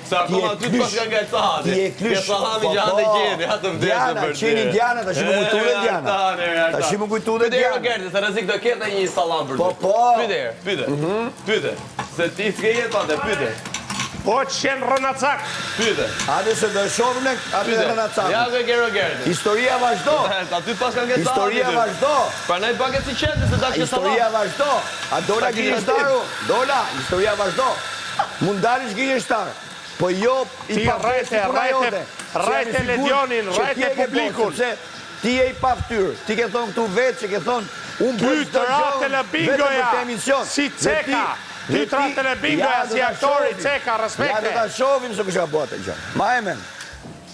Sa akoma ty të pas ka nga Sahani. Ti e klysh. Ke Sallami që ande qeni, atë vdesë Diana, për ty. qeni Diana, tash më kujtu dhe Diana. Tash më kujtu dhe Diana. Gerti, se rrezik do ketë një sallam për ty. Po. Pyete. Se ti s'ke jetë pate, pyete. Po që shenë Rënacak. Pyete. Ade se do e shohim ne atë Rënacak. Ja ke Gero Gerti. Historia vazhdo. Aty pas ka nga Sahani. Historia vazhdo. Prandaj pak e si qenë se dashje sallam. Historia vazhdo. A dola gënjeshtaru? Dola, historia vazhdo. Mund dalish gënjeshtar. Po jo i Ti rajte Ledionin, rajte publikun. Ti e i pa ftyrë. Ti ke thonë këtu vetë që ke thonë unë Ty të rate në bingoja, si Ceka. Ty të rate në bingoja, si aktori Ceka, Ja do respekte. ta shohim se kësha bote gjë. Ma emen.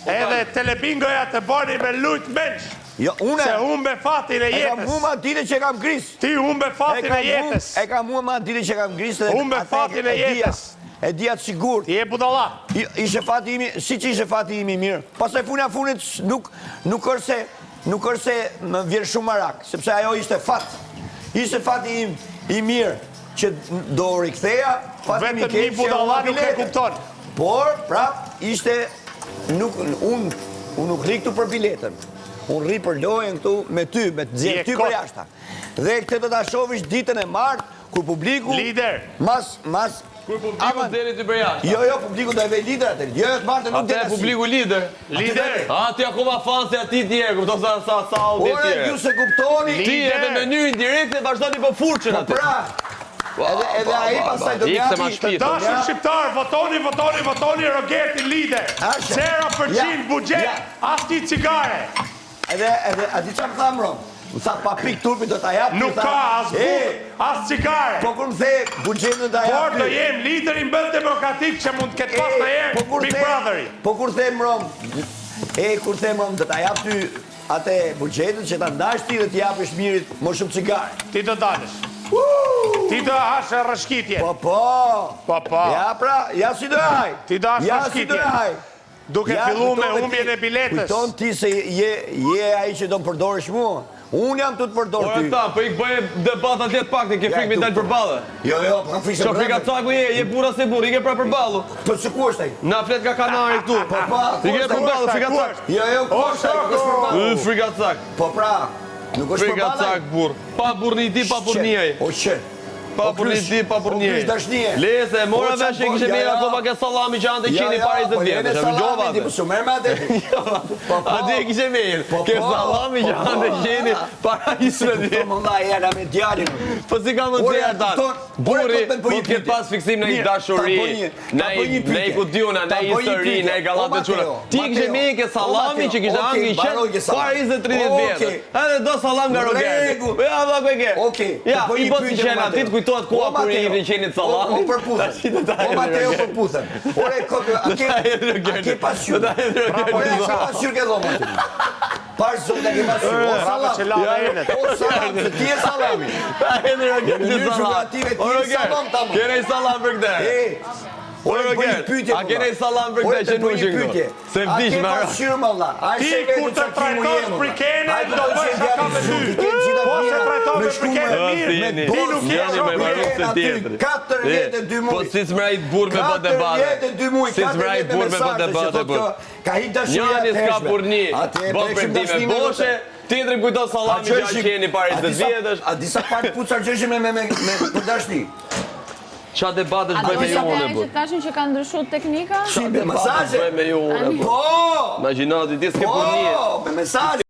Edhe telebingoja të boni me lujt menç. Jo, une. Se humbe fatin e E kam jetës. huma dite që kam gris. Ti humbe fatin e jetës. E kam huma dite që kam gris. Humbe fatin e jetës. E dija të sigur. Ti e budalla. Ishe fati imi, si që ishe fati imi mirë. Pastaj funit nuk është se më vjerë shumë marak, sepse ajo ishte fat. Ishte fati im i mirë që do riktheja, fati mi Vetëm një keq që budalla nuk e kupton. Por, prap, ishte, unë nuk rri këtu për biletën. Unë rri për lojën këtu me ty, me të zjerë ty për jashta. Dhe këtë do ta shovish ditën e martë, kur publiku... Lider. Mas... Kur publiku deri ty për jashta. Jo, publiku do e vej lider atë. Jo, të martë nuk Atë publiku lider. Lider. Ti akoma fan se ati tjerë, kupton sa u dhe Ore, tjerë. ju se kuptoni... Ti edhe në mënyrë indirekte vazhdoni po furçën aty. Pra, edhe ai pastaj do Të dashur shqiptar, votoni Rogerti lider. 0% buxhet, as ti cigare. Edhe a di çfarë tham rom? Më tha pa pik turpi do ta jap. Nuk ka as buk, as cigare. Po kur më the buxhetin do ta jap. Por do jem lideri mbet demokratik që mund të ketë pas në herë Big Brotheri. Po kur them rom, kur them rom do ta jap ty atë buxhetin që ta ndash ti dhe të japësh mirit më shumë cigare. Ti do dalësh. Ti do hash rrëshqitje. Po. Ja pra, ja si do haj. Ti do hash rrëshqitje. Duke fillu me humbjen e biletës. Kujton ti se je ai që do më përdorësh mua. Unë jam të përdor ty. Ora ta, po ik bëj debat atje të paktë, ke frikë me dal përballë. Jo, po kam frikë. Ço frika caku je burra se burr, ike pra përballë. Po çu ku është ai? Na flet nga kanari këtu. Po. Ike përballë, frika cak. Jo, ku është ai? Ku është përballë? Frika cak. Po pra, nuk është Frika përballë. cak burr. Pa burrni ti, pa burniej. O që. Pa burni ti, pa burniej. Lese, mora vesh që kishe mirë akoma ke sallami që ande qeni para 20 vjetësh. E vëgjova atë. Po merr me atë. Adi e kishe mirë. Ke sallami që ande qeni para 20 vjetësh. Po më era me djalin. Po si ka më të ata? Burri, po të ketë pas fiksim në një dashuri, në i kudiona, në i histori, në i galatë të qura. Ti kishe mirë ke sallami që kishe angi qenë para 20-30 vjetësh. Edhe do sallam nga Rogerti. Ja, vak me ke. Ja, i po si qenë atit kujtohet koha kur i qenit sallamit. O Mateo përputhen. Ore, a ke pasjur? Ore, a ke pasjur ke dhoma ti? Parë zonë da ke pasjur. O salam. O salam, se ti e salami. Ta e në Rogerti sallam. O Rogerti, kene i sallam për këte. O Rogerti, a kene i sallam për këte që nuk që këto. Se vdish me ra. A ke pasjur më vla. Ti kur të trajtosh prikene, do bëjë shaka me ty. Po se trajtove prikene mirë, ti nuk je shoku. 4 vjetë 2 muaj. Po si s'mrajt burr me bë debate. 4 vjetë 2 muaj. Si s'mrajt burr me bë debate. Ka hi dashuria Njani s'ka burni. Bën për ti me boshe. Tjetërin kujton sallami që a qeni para 20 vjetësh. A disa partë pucar gjëshë me për dashni? Qa debatës bëj me ju unë e që tashin që ka ndryshu teknika? Si, me mesazhe? Bëj me ju unë e Po! Imaginati, ti s'ke burnie. Po, me mesazhe.